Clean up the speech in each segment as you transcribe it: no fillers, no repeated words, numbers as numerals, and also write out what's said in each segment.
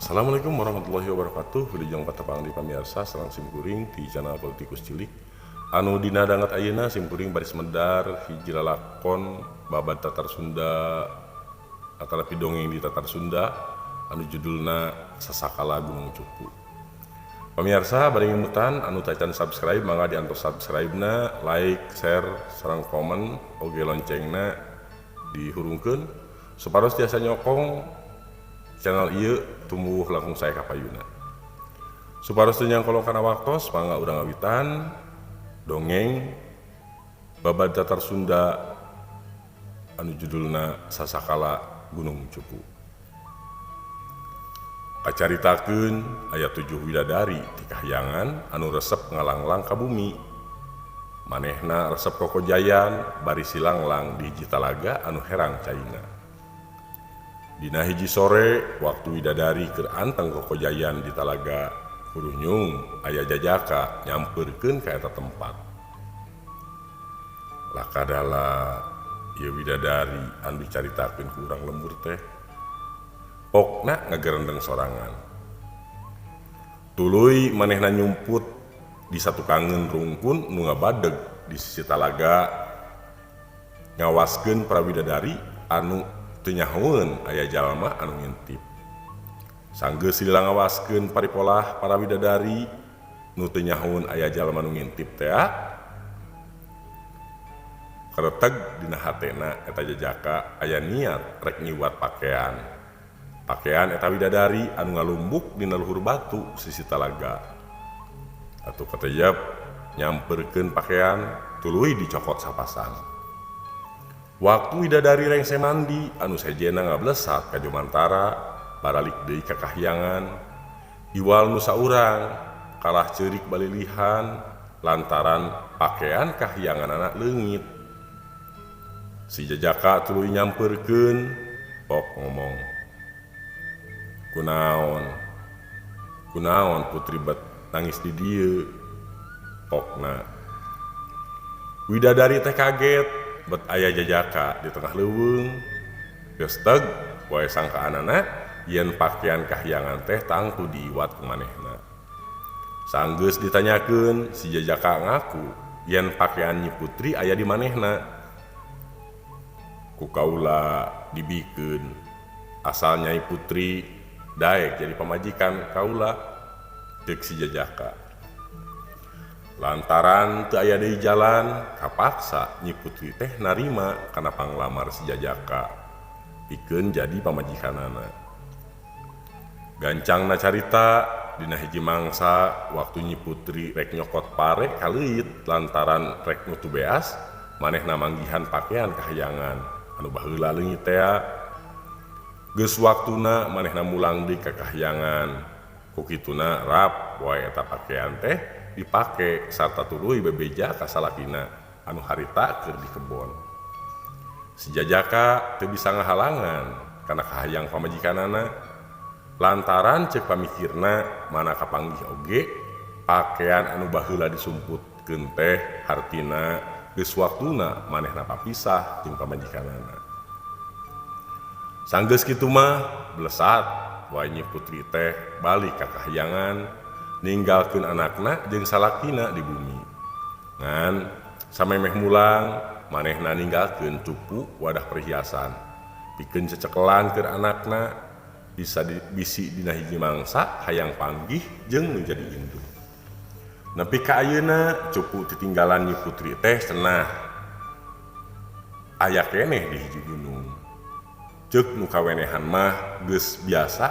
Assalamualaikum warahmatullahi wabarakatuh. Wilujeng patepang di pamirsa sareng simkuring di channel Politikus Cilik. Anu dina dangat ayeuna simkuring baris medar hiji lalakon babad Tatar Sunda atau pidongeng di Tatar Sunda anu judulna Sasakala Gunung Cupu. Pamirsa bari ngimutan anu tacan subscribe mangga diantos subscribe-na, like, share, sareng komen oge loncengna dihurungkeun supados tiasa nyokong channel ieu tumbuh langkung saya kapayuna. Supados teu nyangkolo kana waktos mangga urang ngawitan dongeng babad Tatar Sunda anu judulna Sasakala Gunung Cupu. Kacaritakeun aya 7 widadari ti kahyangan anu resep ngalanglang ka bumi. Manehna resep kokojayan bari silanglang di hiji talaga anu herang caina. Dina hiji sore waktu widadari keur anteng kokojayan di talaga Hurunyung aya jajaka nyamperkeun ka eta tempat. Lakadala ieu widadari anu dicaritakeun ku urang lembur teh pokna ngagerendeng sorangan. Tuluy manehna nyumput di satu kangen rungkun nu ngabadeg di sisi talaga ngawaskeun para widadari anu teu nyahoeun aya jalma anu ngintip. Sanggeus silila ngawaskeun paripolah para widadari nu teu nyahoeun aya jalma anu ngintip teh kareteg dina hatena eta jajaka aya niat rek nyiwat pakaian eta widadari anu ngalumbuk dina luhur batu sisi talaga. Atuh katejab nyamperkeun pakaian tuluy dicokot sapasang. Waktu widadari rengse mandi anu sejena ngablesat ka jomantara baralik deui ka kahyangan iwal nu saurang kalah ceurik balilihan lantaran pakaian kahyanganna leungit. Si jajaka tuluy nyamperkeun pok ngomong, kunaon putri bet nangis di dieu. Pokna widadari teh kaget bet aya jajaka di tengah leuweung. Geus teg poe sangkaanana yen pakaian kahyangan teh tangtu diiwat ku manehna. Sanggeus ditanyakeun si jajaka ngaku yen pakaian Nyi Putri aya di manehna. Ku kaula dibikeun asal Nyai Putri daek jadi pamajikan kaula, deuk si jajaka. Lantaran teu aya deui jalan kapaksa Nyi Putri teh narima kana panglamar si jajaka pikeun jadi pamajikanana. Gancangna carita dina hiji mangsa waktu Nyi Putri rek nyokot pare kaleuit lantaran rek nutu beas manehna manggihan pakaian kahyangan anu baheula leungit teh. Geus waktuna manehna mulang deui ka kahyangan. Ku kituna rap wae eta pakaian teh dipake sarta tuluy bebeja ka salakina anu harita keur di kebon. Si jajaka teu bisa ngahalangan kana kahayang pamajikanana lantaran ceuk pamikirna mana kapanggih oge pakaian anu baheula disumputkeun teh hartina geus waktuna manehna papisah jeung pamajikanana. Sanggeus kitu mah blesat wae Nyi Putri teh balik ka kahyangan ninggalkeun anakna jeung salakina di bumi. Ngan samemeh mulang manehna ninggalkeun cupu wadah perhiasan pikeun cecekelan keur anakna bisa bisi dina hiji mangsa hayang panggih jeung nu jadi induk. Nepi ka ayeuna cupu titinggalan Nyi Putri teh cenah aya keneh di hiji gunung. Ceuk nu kawenehan mah geus biasa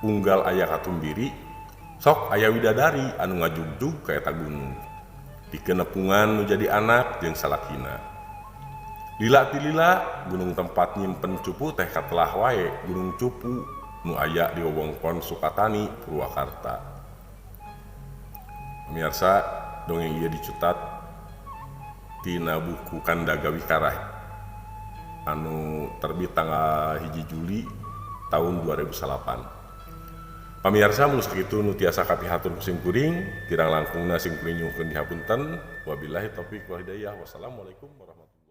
unggal aya katumbiri sok aya widadari anu ngajugjug ka eta gunung pikeun nepungan nu jadi anak jeung salakina. Lila ti lila gunung tempat nyimpen cupu teh katelah wae Gunung Cupu nu aya di wewengkon Sukatani Purwakarta. Pemirsa dongeng ieu dicutat tina buku Kandaga Wikarah anu terbit tanggal 1 Juli tahun 2008. Pamirsa mun sakitu nu tiasa kapihatur sim kuring kirang langkungna sim kuring nyuhkeun dihapunten. Wabillahi taufiq wal hidayah. Wassalamualaikum warahmatullahi wabarakatuh.